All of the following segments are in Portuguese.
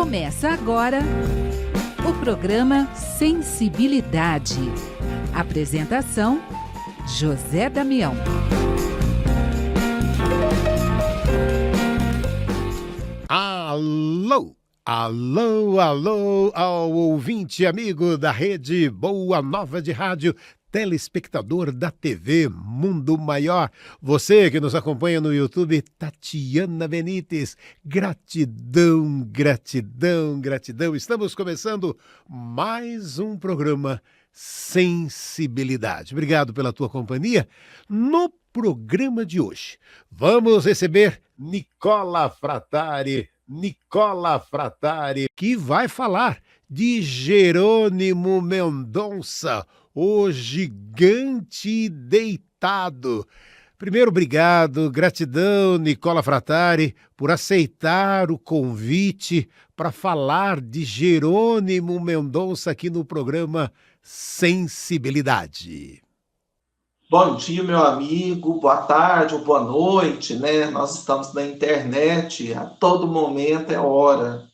Começa agora o programa Sensibilidade. Apresentação: José Damião. Alô, alô, alô, ao ouvinte amigo da rede Boa Nova de Rádio, telespectador da TV Mundo Maior, você que nos acompanha no YouTube, Tatiana Benites, gratidão, gratidão, gratidão. Estamos começando mais um programa Sensibilidade. Obrigado pela tua companhia. No programa de hoje, vamos receber Nicola Frattari, que vai falar de Jerônimo Mendonça, o gigante deitado. Primeiro, obrigado, gratidão, Nicola Frattari, por aceitar o convite para falar de Jerônimo Mendonça aqui no programa Sensibilidade. Bom dia, meu amigo, boa tarde ou boa noite, né? Nós estamos na internet, a todo momento é hora.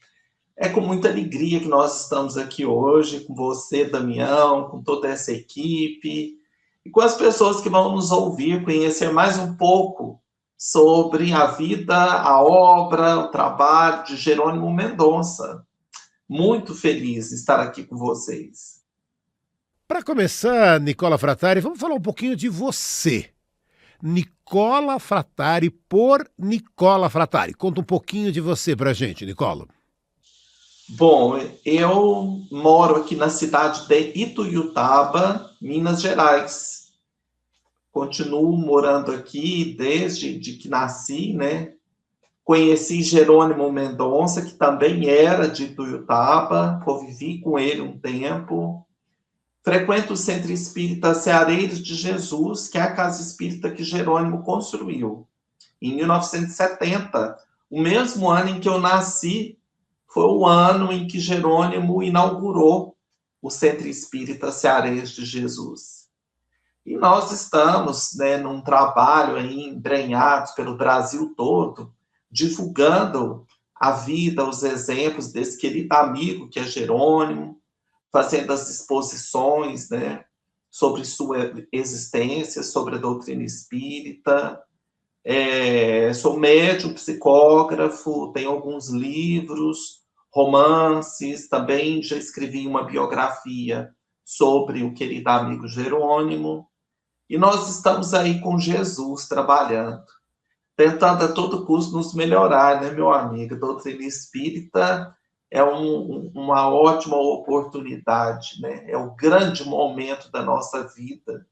É com muita alegria que nós estamos aqui hoje, com você, Damião, com toda essa equipe, e com as pessoas que vão nos ouvir, conhecer mais um pouco sobre a vida, a obra, o trabalho de Jerônimo Mendonça. Muito feliz de estar aqui com vocês. Para começar, Nicola Frattari, vamos falar um pouquinho de você. Nicola Frattari por Nicola Frattari. Conta um pouquinho de você pra gente, Nicola. Bom, eu moro aqui na cidade de Ituiutaba, Minas Gerais. Continuo morando aqui desde que nasci, né? Conheci Jerônimo Mendonça, que também era de Ituiutaba, convivi com ele um tempo. Frequento o Centro Espírita Ceareiros de Jesus, que é a casa espírita que Jerônimo construiu. Em 1970, o mesmo ano em que eu nasci, foi o ano em que Jerônimo inaugurou o Centro Espírita Ceareiros de Jesus. E nós estamos, né, num trabalho aí, embrenhados pelo Brasil todo, divulgando a vida, os exemplos desse querido amigo que é Jerônimo, fazendo as exposições, né, sobre sua existência, sobre a doutrina espírita. Sou médium, psicógrafo, tenho alguns livros, romances, também já escrevi uma biografia sobre o querido amigo Jerônimo. E nós estamos aí com Jesus trabalhando, tentando a todo custo nos melhorar, né, meu amigo? A doutrina espírita é uma ótima oportunidade, né? É o grande momento da nossa vida,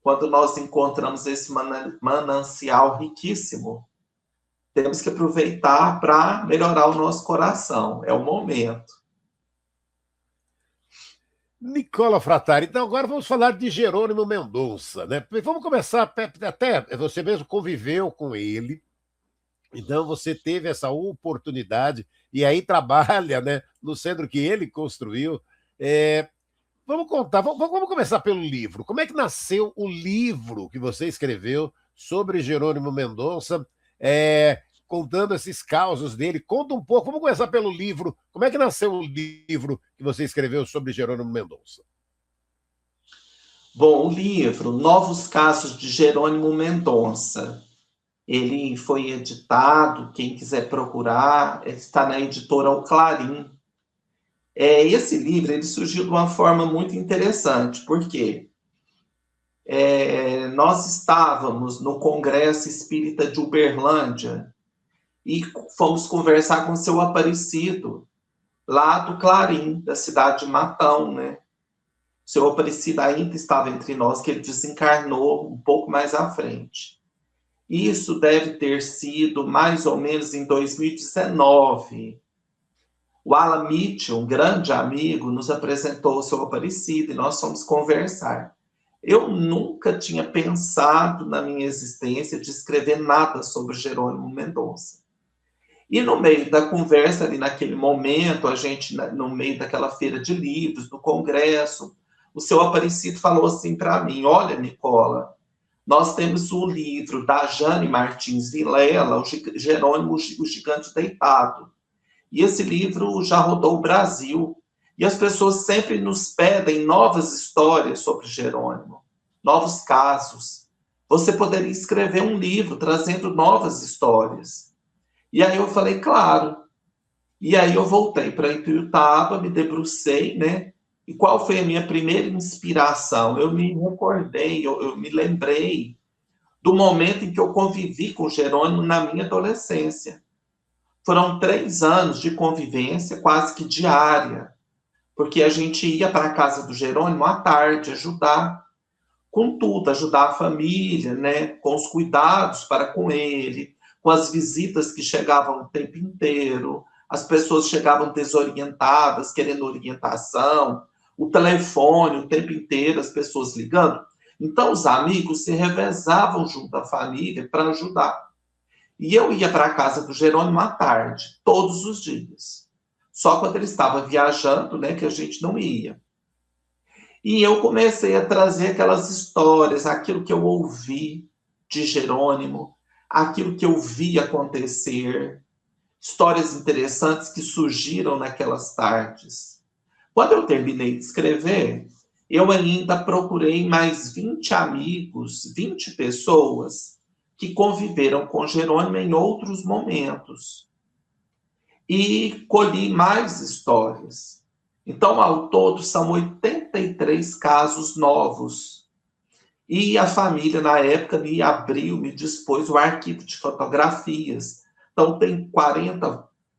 quando nós encontramos esse manancial riquíssimo. Temos que aproveitar para melhorar o nosso coração, é o momento. Nicola Frattari, então agora vamos falar de Jerônimo Mendonça, né? Vamos começar, até você mesmo conviveu com ele, então você teve essa oportunidade e aí trabalha, né, no centro que ele construiu. Vamos contar, vamos começar pelo livro. Como é que nasceu o livro que você escreveu sobre Jerônimo Mendonça, contando esses causos dele? Conta um pouco, vamos começar pelo livro. Como é que nasceu o livro que você escreveu sobre Jerônimo Mendonça? Bom, o livro Novos Casos de Jerônimo Mendonça, ele foi editado, quem quiser procurar, está na editora O Clarim. Esse livro ele surgiu de uma forma muito interessante, porque nós estávamos no Congresso Espírita de Uberlândia e fomos conversar com o seu Aparecido, lá do Clarim, da cidade de Matão, né? O seu Aparecido ainda estava entre nós, que ele desencarnou um pouco mais à frente. Isso deve ter sido mais ou menos em 2019. O Alan Mitchell, um grande amigo, nos apresentou o seu Aparecido e nós fomos conversar. Eu nunca tinha pensado na minha existência de escrever nada sobre Jerônimo Mendonça. E no meio da conversa, ali naquele momento, a gente, no meio daquela feira de livros, do congresso, o seu Aparecido falou assim para mim: olha, Nicola, nós temos o livro da Jane Martins Vilela, o Jerônimo, o Gigante Deitado. E esse livro já rodou o Brasil. E as pessoas sempre nos pedem novas histórias sobre Jerônimo, novos casos. Você poderia escrever um livro trazendo novas histórias. E aí eu falei, claro. E aí eu voltei para Ituiutaba, me debrucei, né? E qual foi a minha primeira inspiração? Eu me recordei, eu me lembrei do momento em que eu convivi com Jerônimo na minha adolescência. Foram 3 anos de convivência quase que diária, porque a gente ia para a casa do Jerônimo à tarde ajudar com tudo, ajudar a família, né? Com os cuidados para com ele, com as visitas que chegavam o tempo inteiro, as pessoas chegavam desorientadas, querendo orientação, o telefone o tempo inteiro, as pessoas ligando. Então, os amigos se revezavam junto à família para ajudar. E eu ia para a casa do Jerônimo à tarde, todos os dias. Só quando ele estava viajando, né, que a gente não ia. E eu comecei a trazer aquelas histórias, aquilo que eu ouvi de Jerônimo, aquilo que eu vi acontecer, histórias interessantes que surgiram naquelas tardes. Quando eu terminei de escrever, eu ainda procurei mais 20 amigos, 20 pessoas que conviveram com Jerônimo em outros momentos. E colhi mais histórias. Então, ao todo, são 83 casos novos. E a família, na época, me abriu, me dispôs o arquivo de fotografias. Então, tem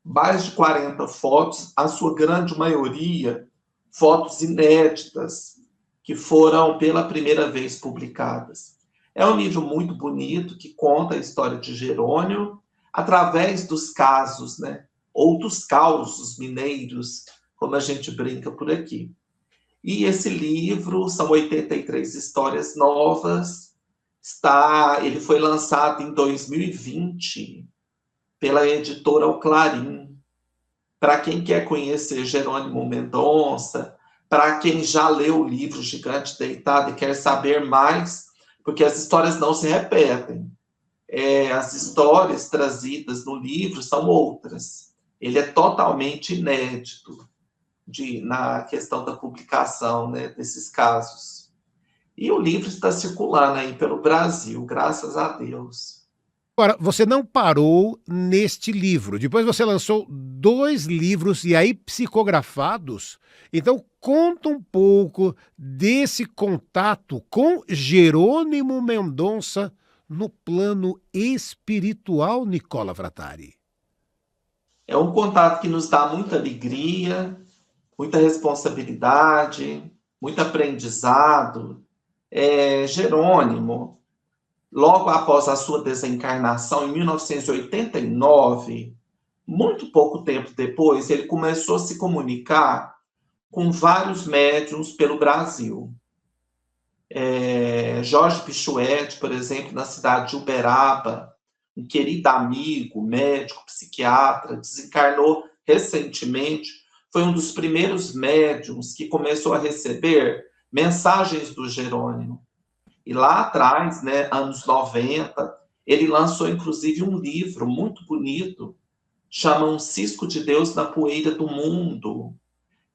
mais de 40 fotos, a sua grande maioria, fotos inéditas, que foram pela primeira vez publicadas. É um livro muito bonito, que conta a história de Jerônimo, através dos casos, né? Ou dos causos mineiros, como a gente brinca por aqui. E esse livro, são 83 histórias novas, ele foi lançado em 2020 pela editora O Clarim. Para quem quer conhecer Jerônimo Mendonça, para quem já leu o livro Gigante Deitado e quer saber mais, porque as histórias não se repetem. As histórias trazidas no livro são outras. Ele é totalmente inédito na questão da publicação, né, desses casos. E o livro está circulando aí pelo Brasil, graças a Deus. Agora, você não parou neste livro. Depois você lançou 2 livros e aí psicografados. Então, conta um pouco desse contato com Jerônimo Mendonça no plano espiritual, Nicola Frattari. É um contato que nos dá muita alegria, muita responsabilidade, muito aprendizado. Jerônimo, logo após a sua desencarnação, em 1989, muito pouco tempo depois, ele começou a se comunicar com vários médiuns pelo Brasil. Jorge Pichuete, por exemplo, na cidade de Uberaba, um querido amigo, médico, psiquiatra, desencarnou recentemente, foi um dos primeiros médiuns que começou a receber mensagens do Jerônimo. E lá atrás, né, anos 90, ele lançou inclusive um livro muito bonito, chama Um Cisco de Deus na Poeira do Mundo,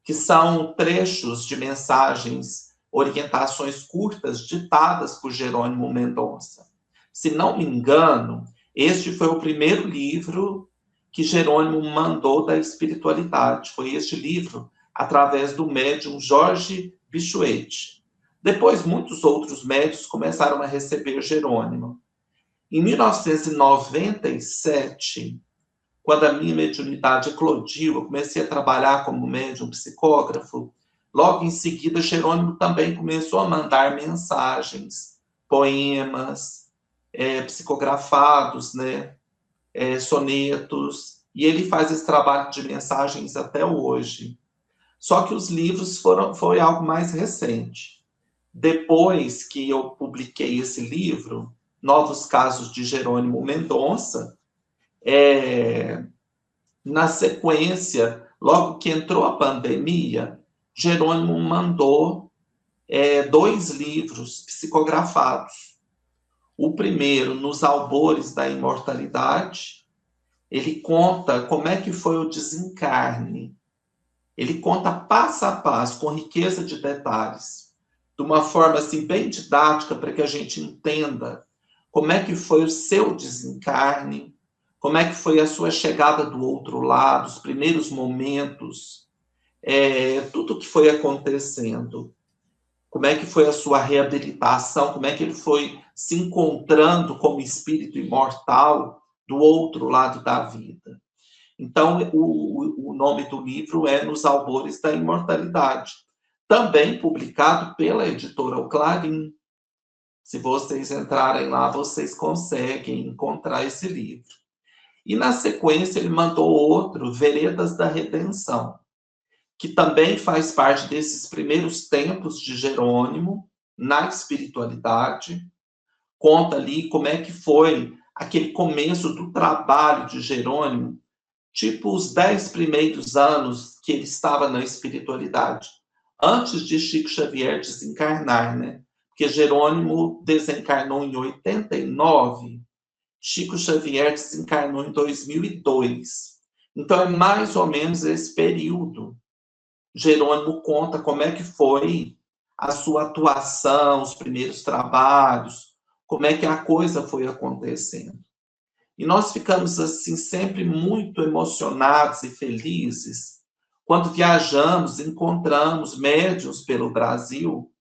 que são trechos de mensagens, orientações curtas ditadas por Jerônimo Mendonça. Se não me engano, este foi o primeiro livro que Jerônimo mandou da espiritualidade. Foi este livro, através do médium Jorge Pichuete. Depois, muitos outros médiuns começaram a receber Jerônimo. Em 1997, quando a minha mediunidade eclodiu, eu comecei a trabalhar como médium psicógrafo, logo em seguida, Jerônimo também começou a mandar mensagens, poemas, psicografados, né? Sonetos, e ele faz esse trabalho de mensagens até hoje. Só que os livros foi algo mais recente. Depois que eu publiquei esse livro, Novos Casos de Jerônimo Mendonça, na sequência, logo que entrou a pandemia, Jerônimo mandou 2 livros psicografados. O primeiro, Nos Albores da Imortalidade, ele conta como é que foi o desencarne. Ele conta passo a passo, com riqueza de detalhes, de uma forma assim bem didática para que a gente entenda como é que foi o seu desencarne, como é que foi a sua chegada do outro lado, os primeiros momentos, tudo que foi acontecendo, como é que foi a sua reabilitação, como é que ele foi se encontrando como espírito imortal do outro lado da vida. Então, o nome do livro é Nos Albores da Imortalidade, também publicado pela editora O Clarim. Se vocês entrarem lá, vocês conseguem encontrar esse livro. E, na sequência, ele mandou outro, Veredas da Redenção, que também faz parte desses primeiros tempos de Jerônimo na espiritualidade. Conta ali como é que foi aquele começo do trabalho de Jerônimo, tipo os 10 primeiros anos que ele estava na espiritualidade, antes de Chico Xavier desencarnar, né? Porque Jerônimo desencarnou em 89, Chico Xavier desencarnou em 2002. Então, é mais ou menos esse período. Jerônimo conta como é que foi a sua atuação, os primeiros trabalhos, como é que a coisa foi acontecendo. E nós ficamos, assim, sempre muito emocionados e felizes quando viajamos, encontramos médiuns pelo Brasil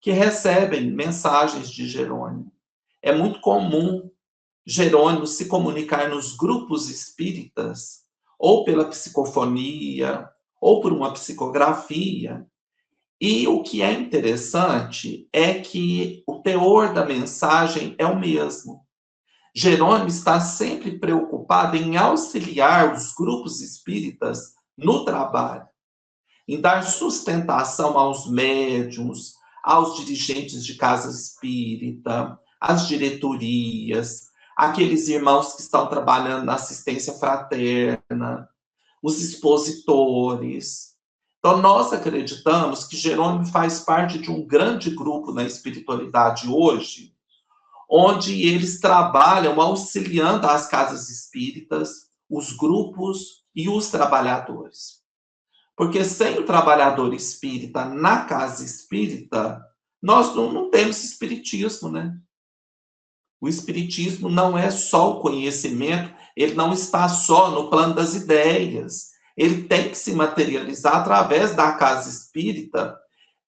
que recebem mensagens de Jerônimo. É muito comum Jerônimo se comunicar nos grupos espíritas, ou pela psicofonia, ou por uma psicografia. E o que é interessante é que o teor da mensagem é o mesmo. Jerônimo está sempre preocupado em auxiliar os grupos espíritas no trabalho, em dar sustentação aos médiuns, aos dirigentes de casa espírita, às diretorias, aqueles irmãos que estão trabalhando na assistência fraterna, os expositores. Então, nós acreditamos que Jerônimo faz parte de um grande grupo na espiritualidade hoje, onde eles trabalham auxiliando as casas espíritas, os grupos e os trabalhadores. Porque sem o trabalhador espírita na casa espírita, nós não temos espiritismo, né? O espiritismo não é só o conhecimento, ele não está só no plano das ideias. Ele tem que se materializar através da casa espírita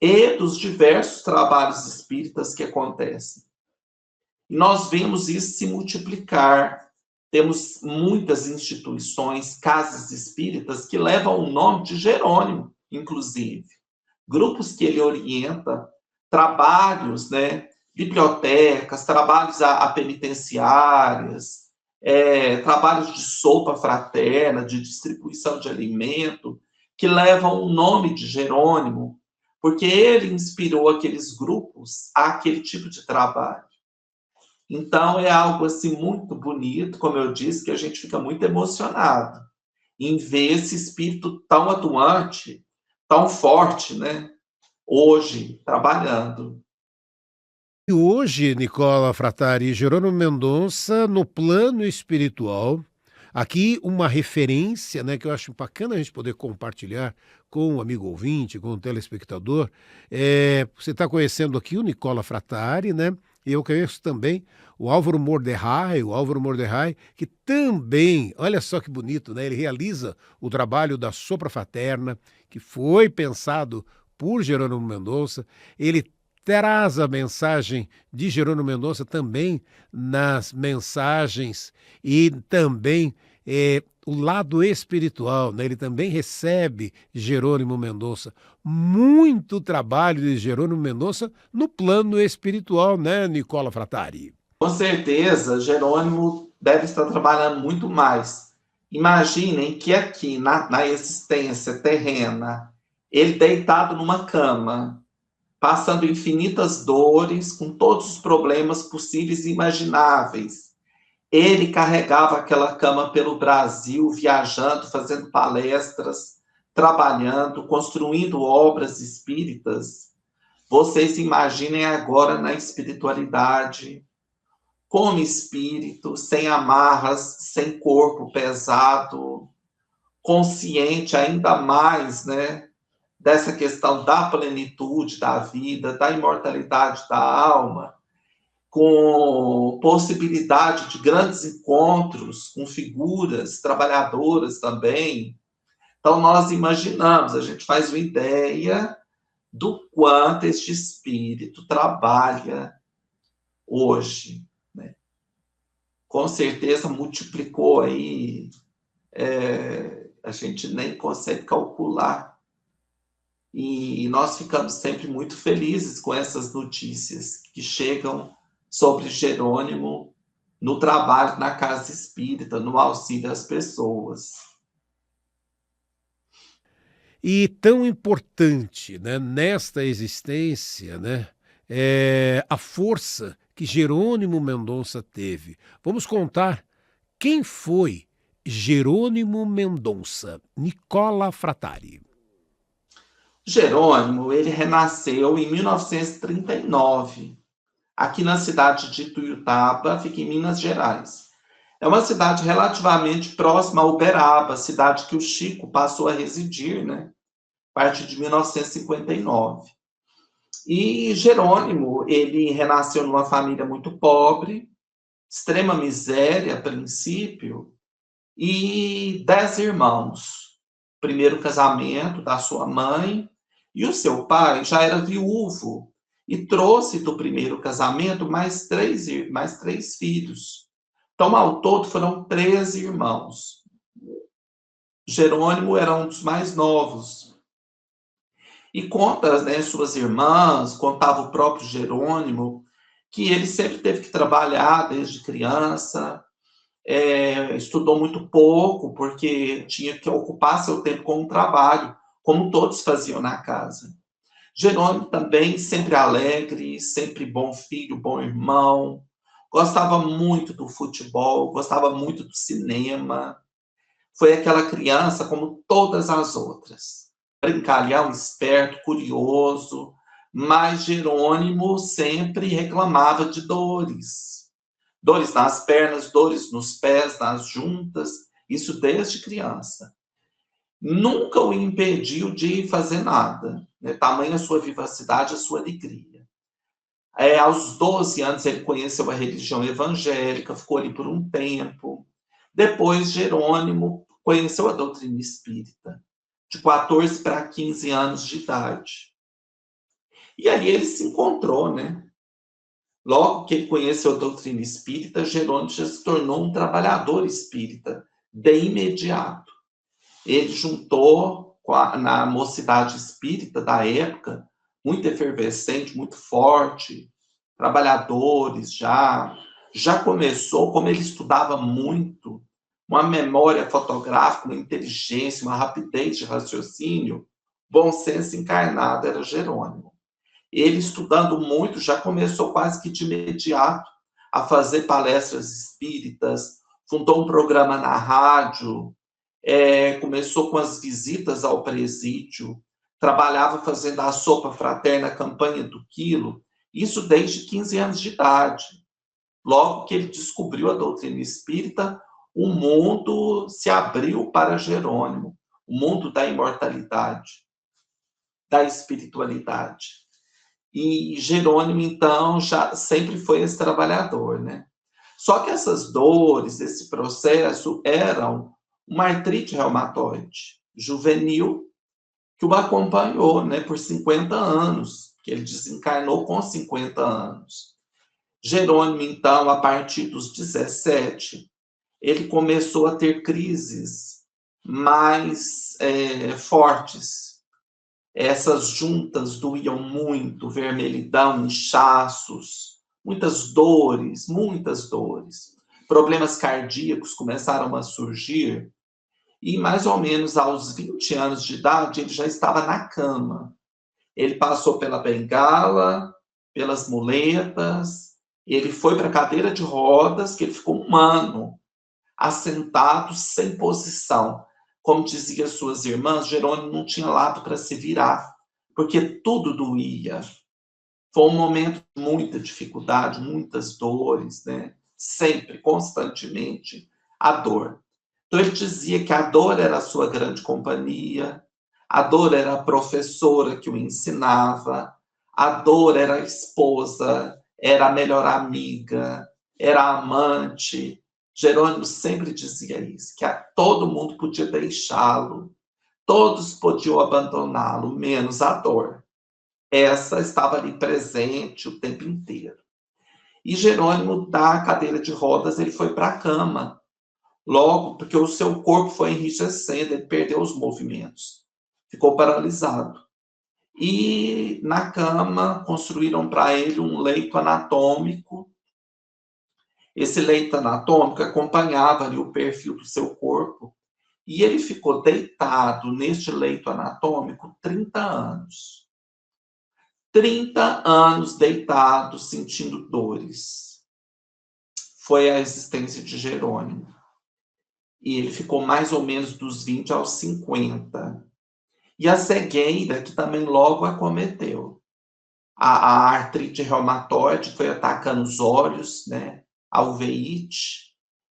e dos diversos trabalhos espíritas que acontecem. E nós vemos isso se multiplicar. Temos muitas instituições, casas espíritas, que levam o nome de Jerônimo, inclusive. Grupos que ele orienta, trabalhos, né? Bibliotecas, trabalhos a penitenciárias, trabalhos de sopa fraterna, de distribuição de alimento, que levam o nome de Jerônimo, porque ele inspirou aqueles grupos àquele tipo de trabalho. Então, é algo assim muito bonito, como eu disse, que a gente fica muito emocionado em ver esse espírito tão atuante, tão forte, né? Hoje, trabalhando. E hoje, Nicola Frattari, Jerônimo Mendonça, no plano espiritual, aqui uma referência, né, que eu acho bacana a gente poder compartilhar com o amigo ouvinte, com o telespectador. Você está conhecendo aqui o Nicola Frattari, né? E eu conheço também o Álvaro Mordehai, que também, olha só que bonito, né? Ele realiza o trabalho da Sopra Fraterna, que foi pensado por Jerônimo Mendonça. Ele traz a mensagem de Jerônimo Mendonça também nas mensagens e também o lado espiritual, né? Ele também recebe Jerônimo Mendonça. Muito trabalho de Jerônimo Mendonça no plano espiritual, né, Nicola Frattari? Com certeza, Jerônimo deve estar trabalhando muito mais. Imaginem que aqui, na existência terrena, ele deitado numa cama, passando infinitas dores, com todos os problemas possíveis e imagináveis. Ele carregava aquela cama pelo Brasil, viajando, fazendo palestras, trabalhando, construindo obras espíritas. Vocês imaginem agora na espiritualidade como espírito, sem amarras, sem corpo pesado, consciente ainda mais, né, dessa questão da plenitude da vida, da imortalidade da alma, com possibilidade de grandes encontros com figuras trabalhadoras também. Então, nós imaginamos, a gente faz uma ideia do quanto este espírito trabalha hoje, né? Com certeza multiplicou aí, a gente nem consegue calcular. E nós ficamos sempre muito felizes com essas notícias que chegam sobre Jerônimo no trabalho na casa espírita, no auxílio às pessoas. E tão importante, né, nesta existência, né, é a força que Jerônimo Mendonça teve. Vamos contar quem foi Jerônimo Mendonça. Nicola Frattari. Jerônimo, ele renasceu em 1939, aqui na cidade de Ituiutaba, fica em Minas Gerais. É uma cidade relativamente próxima a Uberaba, cidade que o Chico passou a residir, né, a partir de 1959. E Jerônimo, ele renasceu numa família muito pobre, extrema miséria a princípio, e 10 irmãos. Primeiro casamento da sua mãe, e o seu pai já era viúvo, e trouxe do primeiro casamento mais três filhos. Então, ao todo, foram 13 irmãos. Jerônimo era um dos mais novos. E conta, né, suas irmãs, contava o próprio Jerônimo, que ele sempre teve que trabalhar desde criança, estudou muito pouco, porque tinha que ocupar seu tempo com o trabalho, como todos faziam na casa. Jerônimo também sempre alegre, sempre bom filho, bom irmão, gostava muito do futebol, gostava muito do cinema, foi aquela criança como todas as outras, brincalhão, esperto, curioso, mas Jerônimo sempre reclamava de dores. Dores nas pernas, dores nos pés, nas juntas, isso desde criança. Nunca o impediu de fazer nada, né? Tamanha a sua vivacidade, a sua alegria. Aos 12 anos ele conheceu a religião evangélica, ficou ali por um tempo. Depois Jerônimo conheceu a doutrina espírita, de 14 para 15 anos de idade. E aí ele se encontrou, né? Logo que ele conheceu a doutrina espírita, Jerônimo já se tornou um trabalhador espírita, de imediato. Ele juntou na mocidade espírita da época, muito efervescente, muito forte, trabalhadores já começou, como ele estudava muito, uma memória fotográfica, uma inteligência, uma rapidez de raciocínio, bom senso encarnado era Jerônimo. Ele, estudando muito, já começou quase que de imediato a fazer palestras espíritas, fundou um programa na rádio, começou com as visitas ao presídio, trabalhava fazendo a sopa fraterna, a campanha do quilo, isso desde 15 anos de idade. Logo que ele descobriu a doutrina espírita, o mundo se abriu para Jerônimo, o mundo da imortalidade, da espiritualidade. E Jerônimo, então, já sempre foi esse trabalhador, né? Só que essas dores, esse processo, eram uma artrite reumatoide juvenil que o acompanhou, né, por 50 anos, que ele desencarnou com 50 anos. Jerônimo, então, a partir dos 17, ele começou a ter crises mais fortes. Essas juntas doíam muito, vermelhidão, inchaços, muitas dores. Problemas cardíacos começaram a surgir, e mais ou menos aos 20 anos de idade, ele já estava na cama. Ele passou pela bengala, pelas muletas, ele foi para a cadeira de rodas, que ele ficou um ano, assentado, sem posição. Como diziam suas irmãs, Jerônimo não tinha lado para se virar, porque tudo doía. Foi um momento de muita dificuldade, muitas dores, né? sempre, constantemente, a dor. Então ele dizia que a dor era a sua grande companhia, a dor era a professora que o ensinava, a dor era a esposa, era a melhor amiga, era a amante. Jerônimo sempre dizia isso, que todo mundo podia deixá-lo, todos podiam abandoná-lo, menos a dor. Essa estava ali presente o tempo inteiro. E Jerônimo, da cadeira de rodas, ele foi para a cama, logo porque o seu corpo foi enrijecendo, ele perdeu os movimentos, ficou paralisado. E na cama construíram para ele um leito anatômico. Esse leito anatômico acompanhava ali o perfil do seu corpo, e ele ficou deitado neste leito anatômico 30 anos. 30 anos deitado, sentindo dores. Foi a existência de Jerônimo. E ele ficou mais ou menos dos 20 aos 50. E a cegueira, que também logo acometeu. A artrite reumatoide foi atacando os olhos, né? A uveíte,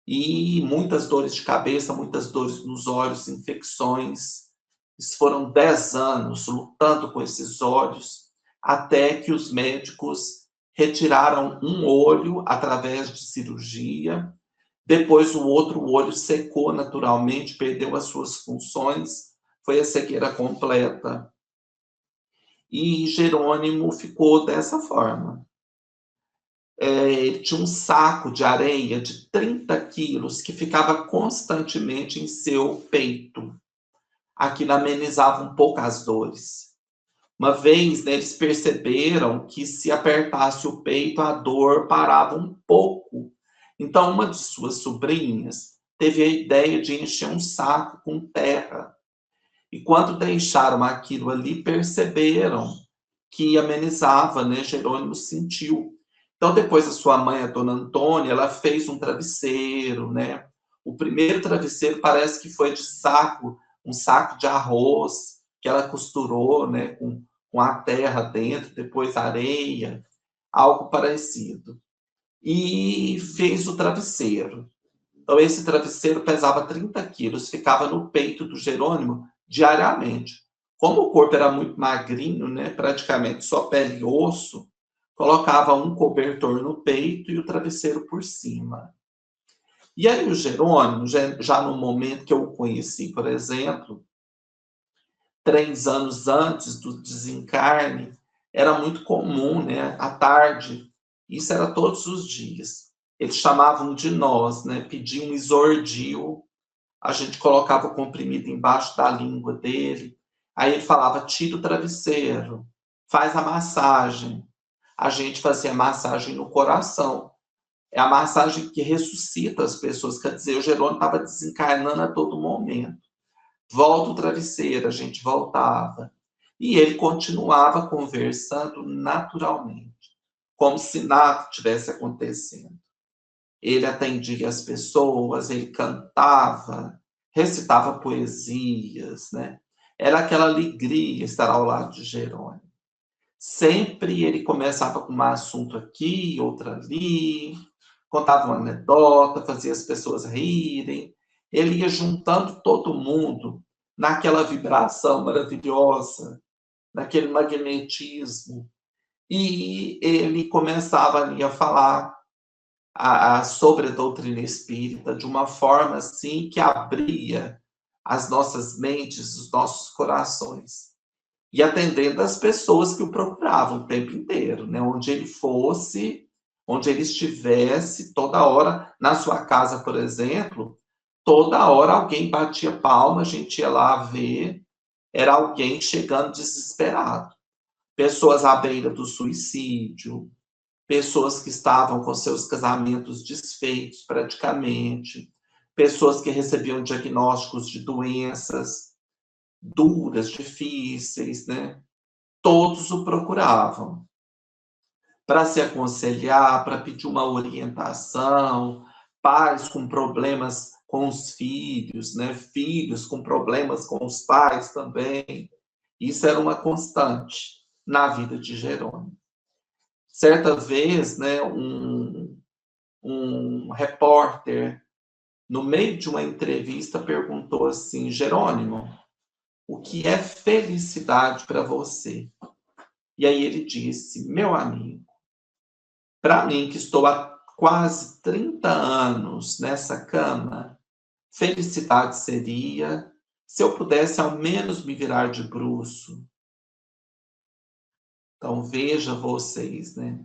e muitas dores de cabeça, muitas dores nos olhos, infecções. Isso foram 10 anos lutando com esses olhos, até que os médicos retiraram um olho através de cirurgia. Depois o outro olho secou naturalmente, perdeu as suas funções, foi a cegueira completa. E Jerônimo ficou dessa forma. Ele tinha um saco de areia de 30 quilos que ficava constantemente em seu peito. Aquilo amenizava um pouco as dores. Uma vez, né, eles perceberam que se apertasse o peito, a dor parava um pouco. Então, uma de suas sobrinhas teve a ideia de encher um saco com terra. E quando deixaram aquilo ali, perceberam que amenizava, né? Jerônimo sentiu. Então, depois a sua mãe, a dona Antônia, ela fez um travesseiro, né? O primeiro travesseiro parece que foi de saco, um saco de arroz, que ela costurou, né? Com a terra dentro, depois areia, algo parecido. E fez o travesseiro. Então, esse travesseiro pesava 30 quilos, ficava no peito do Jerônimo diariamente. Como o corpo era muito magrinho, né, praticamente só pele e osso, colocava um cobertor no peito e o travesseiro por cima. E aí o Jerônimo, já no momento que eu o conheci, por exemplo, 3 anos antes do desencarne, era muito comum, né, à tarde, isso era todos os dias. Eles chamavam de nós, né, pediam um Isordil, a gente colocava o comprimido embaixo da língua dele, aí ele falava, tira o travesseiro, faz a massagem. A gente fazia massagem no coração. É a massagem que ressuscita as pessoas, quer dizer, o Jerônimo estava desencarnando a todo momento. Volta o travesseiro, a gente voltava. E ele continuava conversando naturalmente, como se nada tivesse acontecendo. Ele atendia as pessoas, ele cantava, recitava poesias, né? Era aquela alegria estar ao lado de Jerônimo. Sempre ele começava com um assunto aqui, outro ali, contava uma anedota, fazia as pessoas rirem. Ele ia juntando todo mundo naquela vibração maravilhosa, naquele magnetismo. E ele começava ali a falar sobre a doutrina espírita de uma forma assim que abria as nossas mentes, os nossos corações. E atendendo as pessoas que o procuravam o tempo inteiro, né? Onde ele fosse, onde ele estivesse, toda hora, na sua casa, por exemplo, toda hora alguém batia palma, a gente ia lá ver, era alguém chegando desesperado. Pessoas à beira do suicídio, pessoas que estavam com seus casamentos desfeitos praticamente, pessoas que recebiam diagnósticos de doenças duras, difíceis, né? Todos o procuravam para se aconselhar, para pedir uma orientação, pais com problemas com os filhos, né? Filhos com problemas com os pais também. Isso era uma constante na vida de Jerônimo. Certa vez, né, um um repórter, no meio de uma entrevista, perguntou assim: Jerônimo, o que é felicidade para você? E aí ele disse: meu amigo, para mim, que estou há quase 30 anos nessa cama, felicidade seria se eu pudesse ao menos me virar de bruço. Então veja vocês, né?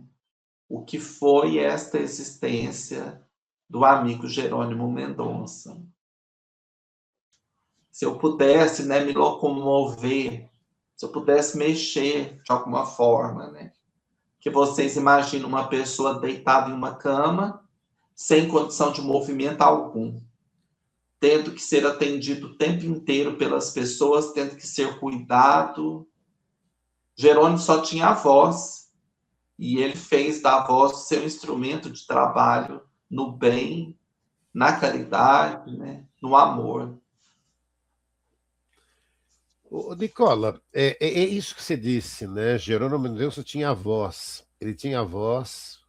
O que foi esta existência do amigo Jerônimo Mendonça. Se eu pudesse, né, me locomover, se eu pudesse mexer de alguma forma, né? Que vocês imaginam uma pessoa deitada em uma cama, sem condição de movimento algum, tendo que ser atendido o tempo inteiro pelas pessoas, tendo que ser cuidado. Jerônimo só tinha a voz, e ele fez da voz o seu instrumento de trabalho no bem, na caridade, né, no amor. Nicola, é isso que você disse, né? Jerônimo Mendonça tinha a voz. Ele tinha a voz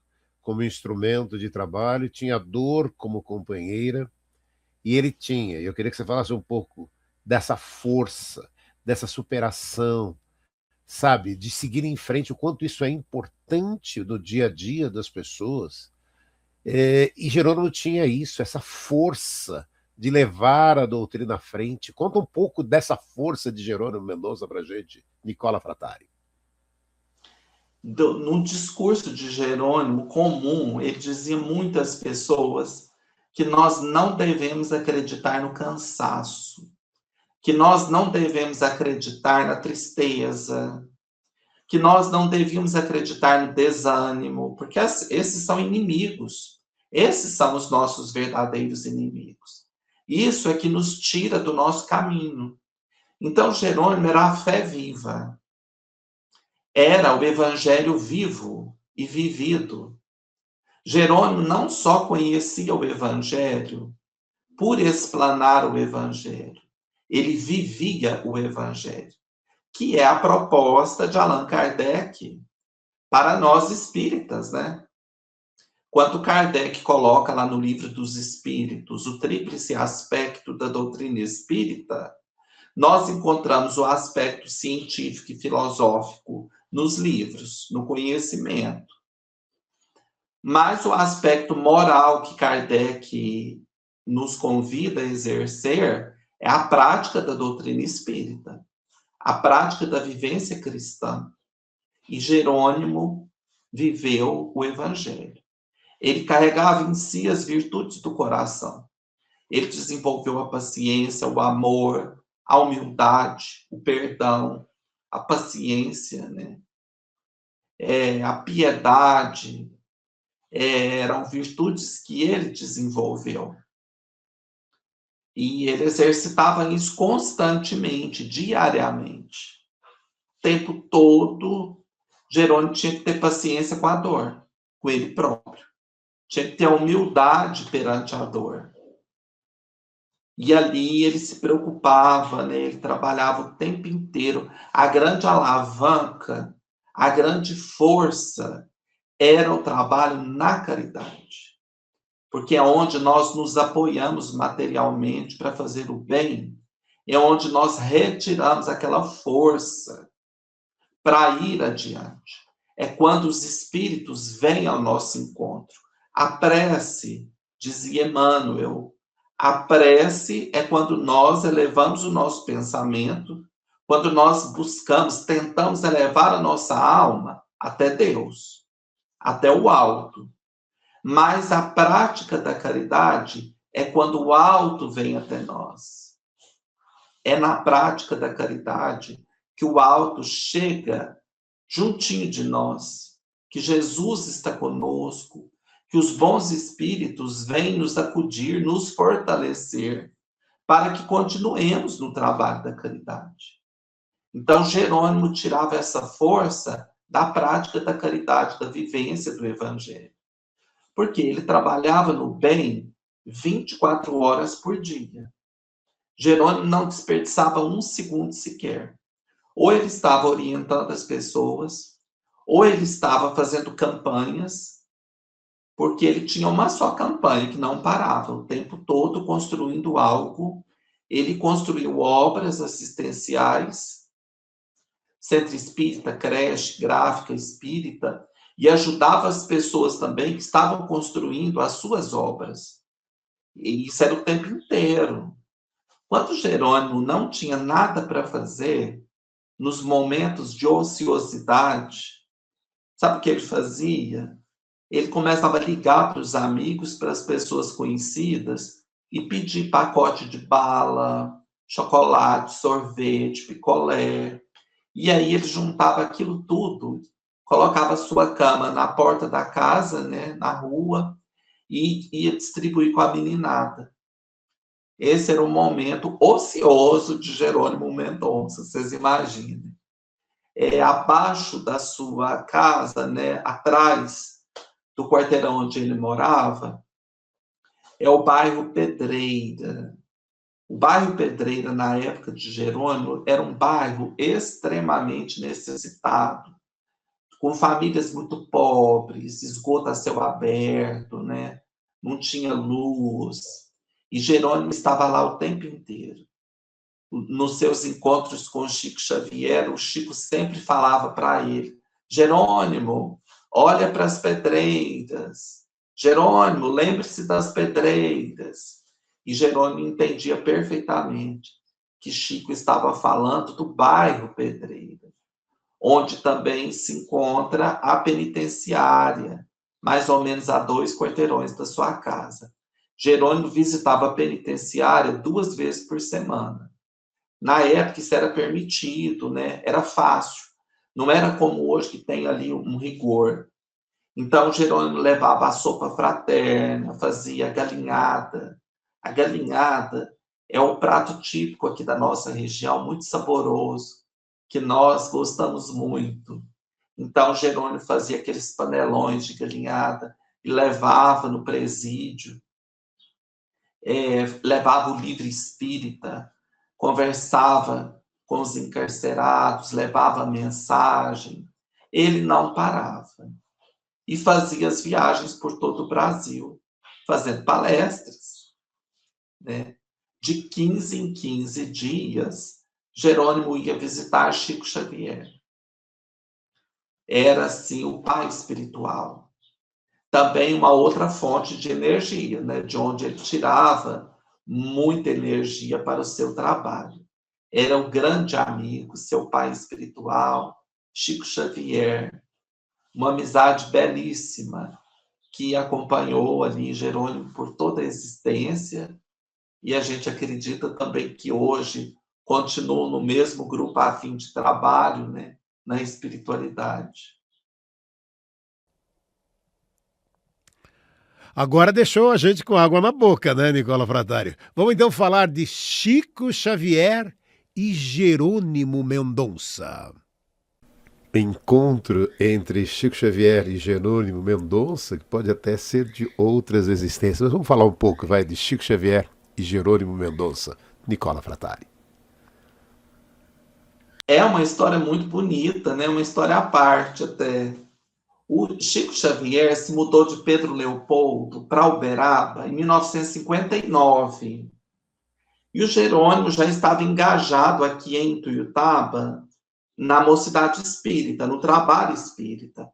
como instrumento de trabalho, tinha a dor como companheira, e ele tinha. Eu queria que você falasse um pouco dessa força, dessa superação, sabe? De seguir em frente, o quanto isso é importante no dia a dia das pessoas. E Jerônimo tinha isso, essa força de levar a doutrina à frente. Conta um pouco dessa força de Jerônimo Mendonça para a gente, Nicola Frattari. No discurso de Jerônimo comum, ele dizia a muitas pessoas que nós não devemos acreditar no cansaço, que nós não devemos acreditar na tristeza, que nós não devíamos acreditar no desânimo, porque esses são inimigos. Esses são os nossos verdadeiros inimigos. Isso é que nos tira do nosso caminho. Então, Jerônimo era a fé viva. Era o evangelho vivo e vivido. Jerônimo não só conhecia o evangelho por explanar o evangelho, ele vivia o evangelho, que é a proposta de Allan Kardec para nós espíritas, né? Quando Kardec coloca lá no Livro dos Espíritos o tríplice aspecto da doutrina espírita, nós encontramos o aspecto científico e filosófico nos livros, no conhecimento. Mas o aspecto moral que Kardec nos convida a exercer é a prática da doutrina espírita, a prática da vivência cristã. E Jerônimo viveu o evangelho. Ele carregava em si as virtudes do coração. Ele desenvolveu a paciência, o amor, a humildade, o perdão, a paciência, né? A piedade, eram virtudes que ele desenvolveu. E ele exercitava isso constantemente, diariamente. O tempo todo, Jerônimo tinha que ter paciência com a dor, com ele próprio. Tinha que ter a humildade perante a dor. E ali ele se preocupava, né? Ele trabalhava o tempo inteiro. A grande alavanca, a grande força era o trabalho na caridade. Porque é onde nós nos apoiamos materialmente para fazer o bem, é onde nós retiramos aquela força para ir adiante. É quando os espíritos vêm ao nosso encontro. A prece, dizia Emmanuel, a prece é quando nós elevamos o nosso pensamento, quando nós buscamos, tentamos elevar a nossa alma até Deus, até o alto. Mas a prática da caridade é quando o alto vem até nós. É na prática da caridade que o alto chega juntinho de nós, que Jesus está conosco, que os bons espíritos vêm nos acudir, nos fortalecer, para que continuemos no trabalho da caridade. Então, Jerônimo tirava essa força da prática da caridade, da vivência do evangelho. Porque ele trabalhava no bem 24 horas por dia. Jerônimo não desperdiçava um segundo sequer. Ou ele estava orientando as pessoas, ou ele estava fazendo campanhas porque ele tinha uma só campanha que não parava, o tempo todo construindo algo. Ele construiu obras assistenciais, centro espírita, creche, gráfica espírita, e ajudava as pessoas também que estavam construindo as suas obras. E isso era o tempo inteiro. Quando Jerônimo não tinha nada para fazer, nos momentos de ociosidade, sabe o que ele fazia? Ele começava a ligar para os amigos, para as pessoas conhecidas, e pedir pacote de bala, chocolate, sorvete, picolé. E aí ele juntava aquilo tudo, colocava a sua cama na porta da casa, né, na rua, e ia distribuir com a meninada. Esse era um momento ocioso de Jerônimo Mendonça, vocês imaginem. Abaixo da sua casa, né, atrás do quarteirão onde ele morava, é o bairro Pedreira. O bairro Pedreira, na época de Jerônimo, era um bairro extremamente necessitado, com famílias muito pobres, esgoto a céu aberto, né? Não tinha luz. E Jerônimo estava lá o tempo inteiro. Nos seus encontros com o Chico Xavier, o Chico sempre falava para ele: Jerônimo, olha para as pedreiras. Jerônimo, lembre-se das pedreiras. E Jerônimo entendia perfeitamente que Chico estava falando do bairro Pedreira, onde também se encontra a penitenciária, mais ou menos a 2 quarteirões da sua casa. Jerônimo visitava a penitenciária 2 vezes por semana. Na época isso era permitido, né? Era fácil. Não era como hoje que tem ali um rigor. Então Jerônimo levava a sopa fraterna, fazia a galinhada. A galinhada é um prato típico aqui da nossa região, muito saboroso, que nós gostamos muito. Então Jerônimo fazia aqueles panelões de galinhada e levava no presídio, levava o livro espírita, conversava com os encarcerados, levava mensagem. Ele não parava. E fazia as viagens por todo o Brasil, fazendo palestras, né? De 15 em 15 dias, Jerônimo ia visitar Chico Xavier. Era, assim, o pai espiritual. Também uma outra fonte de energia, né? De onde ele tirava muita energia para o seu trabalho. Era o grande amigo, seu pai espiritual, Chico Xavier. Uma amizade belíssima que acompanhou ali Jerônimo por toda a existência, e a gente acredita também que hoje continua no mesmo grupo a fim de trabalho, né, na espiritualidade. Agora deixou a gente com água na boca, né, Nicola Frattari? Vamos então falar de Chico Xavier e Jerônimo Mendonça. Encontro entre Chico Xavier e Jerônimo Mendonça, que pode até ser de outras existências. Mas vamos falar um pouco, vai, de Chico Xavier e Jerônimo Mendonça. Nicola Frattari. É uma história muito bonita, né? Uma história à parte até. O Chico Xavier se mudou de Pedro Leopoldo para Uberaba em 1959. E o Jerônimo já estava engajado aqui em Ituiutaba na mocidade espírita, no trabalho espírita.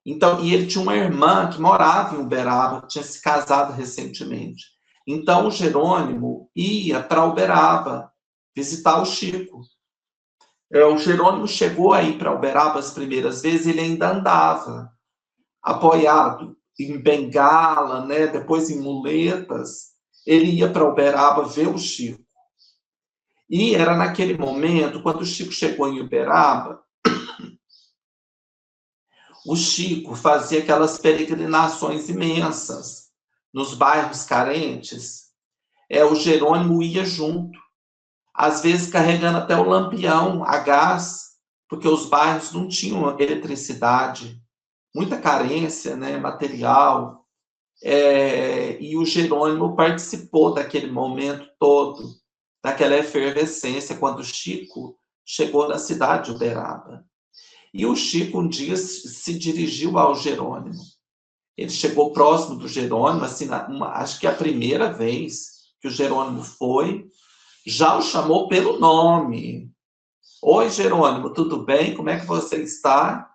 Então, e ele tinha uma irmã que morava em Uberaba, que tinha se casado recentemente. Então, o Jerônimo ia para Uberaba visitar o Chico. O Jerônimo chegou aí para Uberaba as primeiras vezes, ele ainda andava, apoiado em bengala, né? Depois em muletas. Ele ia para Uberaba ver o Chico. E era naquele momento, quando o Chico chegou em Uberaba, o Chico fazia aquelas peregrinações imensas nos bairros carentes. O Jerônimo ia junto, às vezes carregando até o lampião a gás, porque os bairros não tinham eletricidade, muita carência, né, material. E o Jerônimo participou daquele momento todo, daquela efervescência, quando o Chico chegou na cidade de Uberaba. E o Chico um dia se dirigiu ao Jerônimo Ele chegou próximo do Jerônimo, assim, acho que a primeira vez que o Jerônimo foi, já o chamou pelo nome. Oi, Jerônimo, tudo bem? Como é que você está?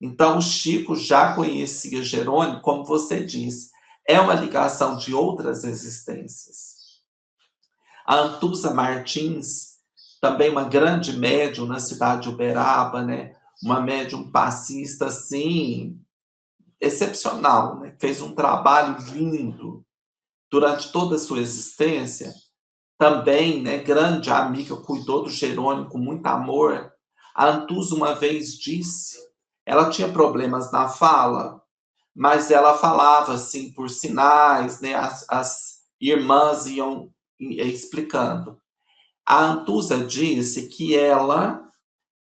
Então, o Chico já conhecia Jerônimo, como você disse. É uma ligação de outras existências. A Antusa Martins, também uma grande médium na cidade de Uberaba, né? Uma médium passista, assim, excepcional, né? Fez um trabalho lindo durante toda a sua existência. Também, né, grande amiga, cuidou do Jerônimo com muito amor. A Antusa uma vez disse, ela tinha problemas na fala, mas ela falava assim por sinais, né? As irmãs iam explicando. A Antusa disse que ela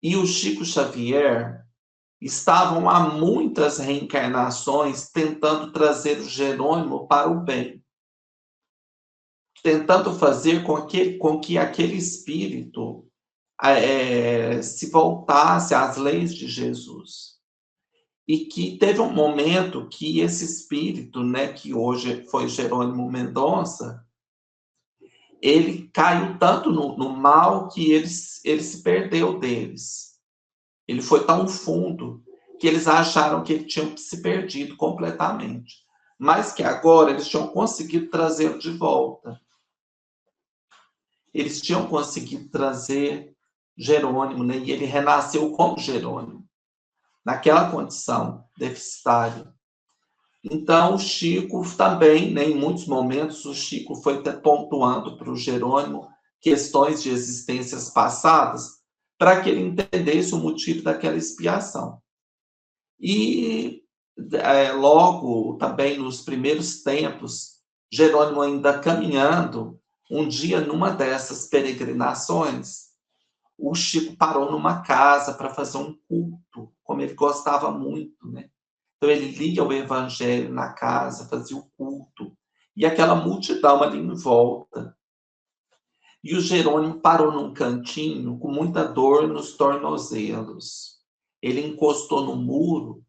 e o Chico Xavier estavam há muitas reencarnações tentando trazer o Jerônimo para o bem, tentando fazer com que aquele espírito se voltasse às leis de Jesus. E que teve um momento que esse espírito, né, que hoje foi Jerônimo Mendonça, ele caiu tanto no mal que ele se perdeu deles. Ele foi tão fundo que eles acharam que ele tinha se perdido completamente. Mas que agora eles tinham conseguido trazê-lo de volta. Eles tinham conseguido trazer Jerônimo, né? E ele renasceu como Jerônimo, naquela condição deficitária. Então, o Chico também, né, em muitos momentos, o Chico foi pontuando para o Jerônimo questões de existências passadas para que ele entendesse o motivo daquela expiação. E logo, também nos primeiros tempos, Jerônimo ainda caminhando, um dia numa dessas peregrinações, o Chico parou numa casa para fazer um culto, como ele gostava muito, né? Então, ele lia o Evangelho na casa, fazia o culto, e aquela multidão ali em volta. E o Jerônimo parou num cantinho com muita dor nos tornozelos. Ele encostou no muro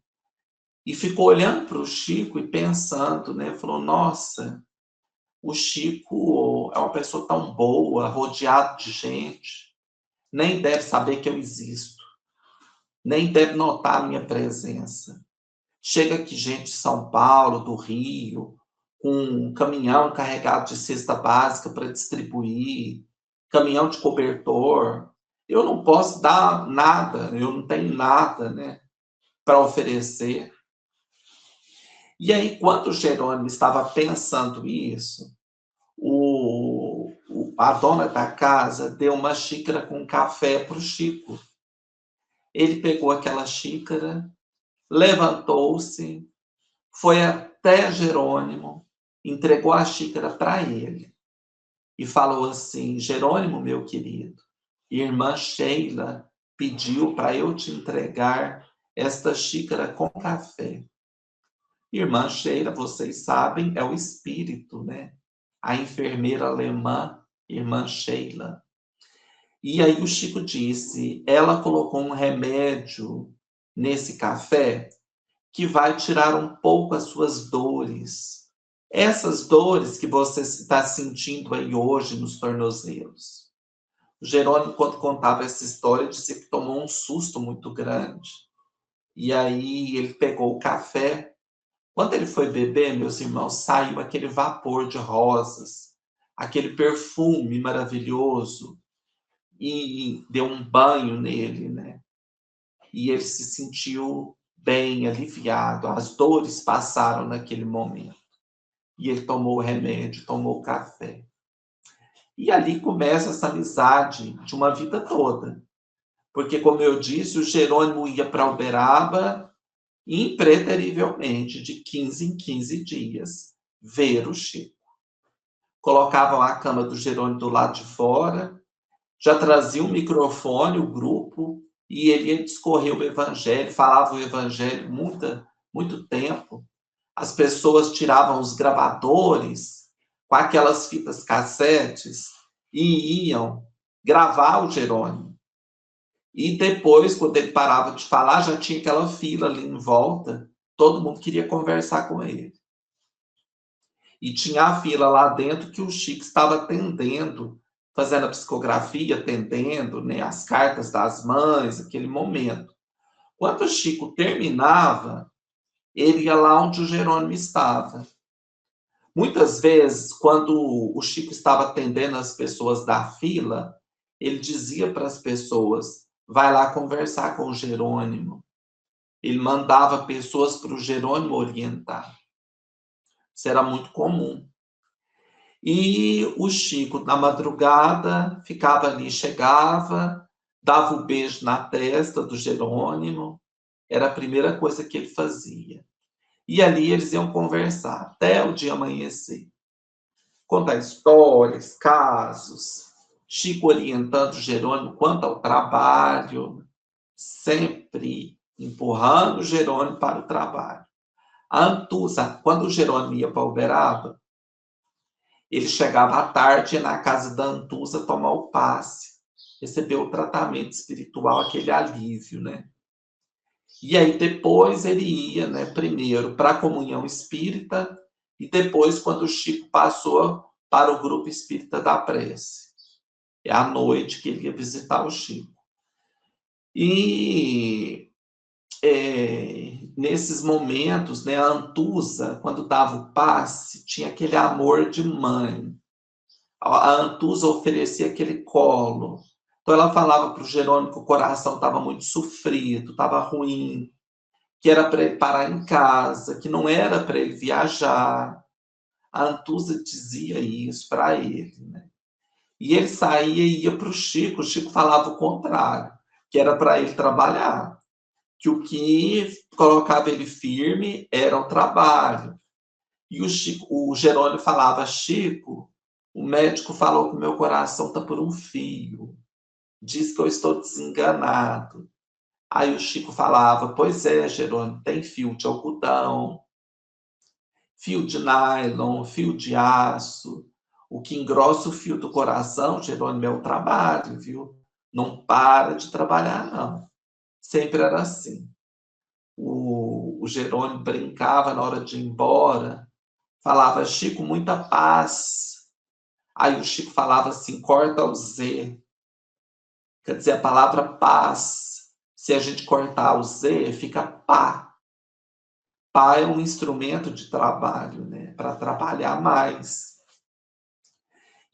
e ficou olhando para o Chico e pensando, né? Falou, nossa, o Chico é uma pessoa tão boa, rodeado de gente, nem deve saber que eu existo, nem deve notar a minha presença. Chega aqui gente de São Paulo, do Rio, com um caminhão carregado de cesta básica para distribuir, caminhão de cobertor. Eu não posso dar nada, eu não tenho nada, né, para oferecer. E aí, quando o Jerônimo estava pensando isso, a dona da casa deu uma xícara com café para o Chico. Ele pegou aquela xícara, levantou-se, foi até Jerônimo, entregou a xícara para ele e falou assim, Jerônimo, meu querido, irmã Sheila pediu para eu te entregar esta xícara com café. Irmã Sheila, vocês sabem, é o espírito, né? A enfermeira alemã, irmã Sheila. E aí o Chico disse, ela colocou um remédio nesse café que vai tirar um pouco as suas dores. Essas dores que você está sentindo aí hoje nos tornozelos. O Jerônimo, quando contava essa história, disse que tomou um susto muito grande. E aí ele pegou o café. Quando ele foi beber, meus irmãos, saiu aquele vapor de rosas, aquele perfume maravilhoso, e deu um banho nele, né? E ele se sentiu bem, aliviado. As dores passaram naquele momento. E ele tomou o remédio, tomou o café. E ali começa essa amizade de uma vida toda. Porque, como eu disse, o Jerônimo ia para Uberaba impreterivelmente, de 15 em 15 dias, ver o Chico. Colocavam a cama do Jerônimo do lado de fora, já trazia um microfone, o grupo, e ele ia discorrer o Evangelho, falava o Evangelho muito tempo. As pessoas tiravam os gravadores com aquelas fitas cassetes e iam gravar o Jerônimo. E depois, quando ele parava de falar, já tinha aquela fila ali em volta todo mundo queria conversar com ele. E tinha a fila lá dentro que o Chico estava atendendo, fazendo a psicografia, atendendo, né, as cartas das mães, aquele momento. Quando o Chico terminava, ele ia lá onde o Jerônimo estava. Muitas vezes, quando o Chico estava atendendo as pessoas da fila, ele dizia para as pessoas, vai lá conversar com o Jerônimo. Ele mandava pessoas para o Jerônimo orientar. Isso era muito comum. E o Chico, na madrugada, ficava ali, chegava, dava um beijo na testa do Jerônimo, era a primeira coisa que ele fazia. E ali eles iam conversar até o dia amanhecer. Contar histórias, casos, Chico orientando o Jerônimo quanto ao trabalho, sempre empurrando o Jerônimo para o trabalho. A Antusa, quando o Jerônimo ia para Uberaba, ele chegava à tarde, ia na casa da Antusa tomar o passe, receber o tratamento espiritual, aquele alívio, né? E aí depois ele ia, né, primeiro para a comunhão espírita e depois quando o Chico passou para o grupo espírita da prece. É à noite que ele ia visitar o Chico. E nesses momentos, né, a Antusa, quando dava o passe, tinha aquele amor de mãe. A Antusa oferecia aquele colo. Então ela falava para o Jerônimo que o coração estava muito sofrido, estava ruim, que era para ele parar em casa, que não era para ele viajar. A Antusa dizia isso para ele, né? E ele saía e ia para o Chico falava o contrário, que era para ele trabalhar, que o que colocava ele firme era o trabalho. E o Jerônimo falava, Chico, o médico falou que o meu coração está por um fio, diz que eu estou desenganado. Aí o Chico falava, pois é, Jerônimo, tem fio de algodão, fio de nylon, fio de aço. O que engrossa o fio do coração, Jerônimo, é o trabalho, viu? Não para de trabalhar, não. Sempre era assim. O Jerônimo brincava na hora de ir embora, falava, Chico, muita paz. Aí o Chico falava assim, corta o Z. Quer dizer, a palavra paz, se a gente cortar o Z, fica pá. Pá é um instrumento de trabalho, né? Para trabalhar mais.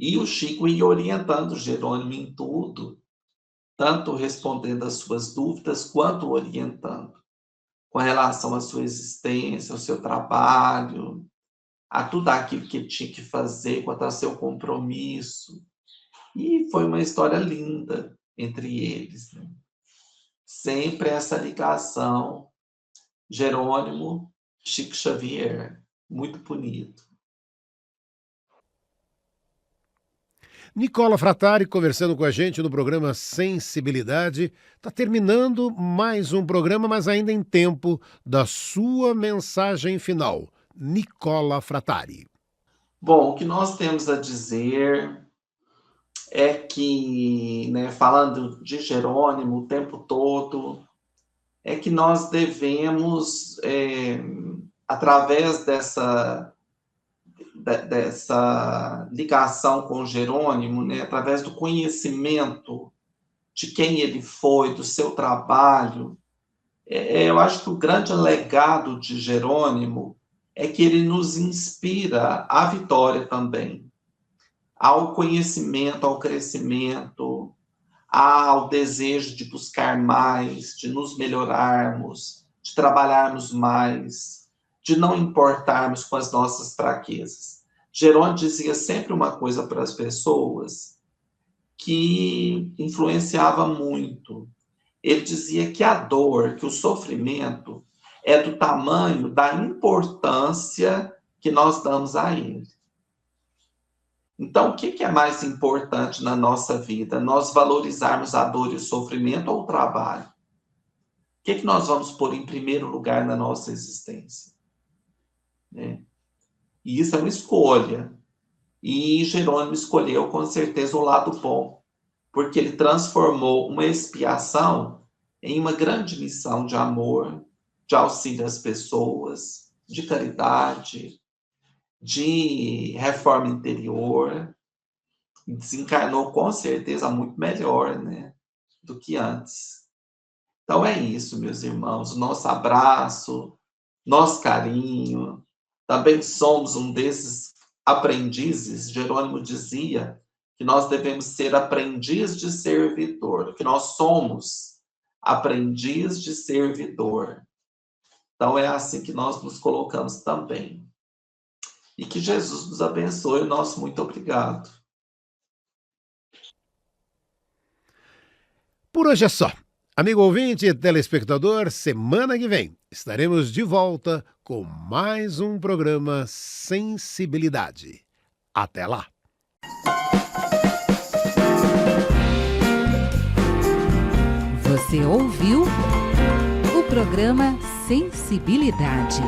E o Chico ia orientando o Jerônimo em tudo, tanto respondendo às suas dúvidas, quanto orientando, com relação à sua existência, ao seu trabalho, a tudo aquilo que ele tinha que fazer, quanto ao seu compromisso. E foi uma história linda entre eles, né? Sempre essa ligação, Jerônimo, Chico Xavier, muito bonito. Nicola Frattari conversando com a gente no programa Sensibilidade. Está terminando mais um programa, mas ainda em tempo da sua mensagem final. Nicola Frattari. Bom, o que nós temos a dizer é que, né, falando de Jerônimo o tempo todo, é que nós devemos, através dessa ligação com Jerônimo, né, através do conhecimento de quem ele foi, do seu trabalho, eu acho que o grande legado de Jerônimo é que ele nos inspira à vitória também, ao conhecimento, ao crescimento, ao desejo de buscar mais, de nos melhorarmos, de trabalharmos mais, de não importarmos com as nossas fraquezas. Jerônimo dizia sempre uma coisa para as pessoas que influenciava muito. Ele dizia que a dor, que o sofrimento é do tamanho da importância que nós damos a ele. Então, o que é mais importante na nossa vida? Nós valorizarmos a dor e o sofrimento ou o trabalho? O que nós vamos pôr em primeiro lugar na nossa existência? Né? E isso é uma escolha. E Jerônimo escolheu, com certeza, o lado bom, porque ele transformou uma expiação em uma grande missão de amor, de auxílio às pessoas, de caridade, de reforma interior. Desencarnou com certeza muito melhor, né, do que antes. Então é isso, meus irmãos, nosso abraço, nosso carinho. Também somos um desses aprendizes. Jerônimo dizia que nós devemos ser aprendiz de servidor, que nós somos aprendiz de servidor. Então é assim que nós nos colocamos também. E que Jesus nos abençoe. Nosso muito obrigado. Por hoje é só. Amigo ouvinte e telespectador, semana que vem estaremos de volta com mais um programa Sensibilidade. Até lá! Você ouviu o programa Sensibilidade.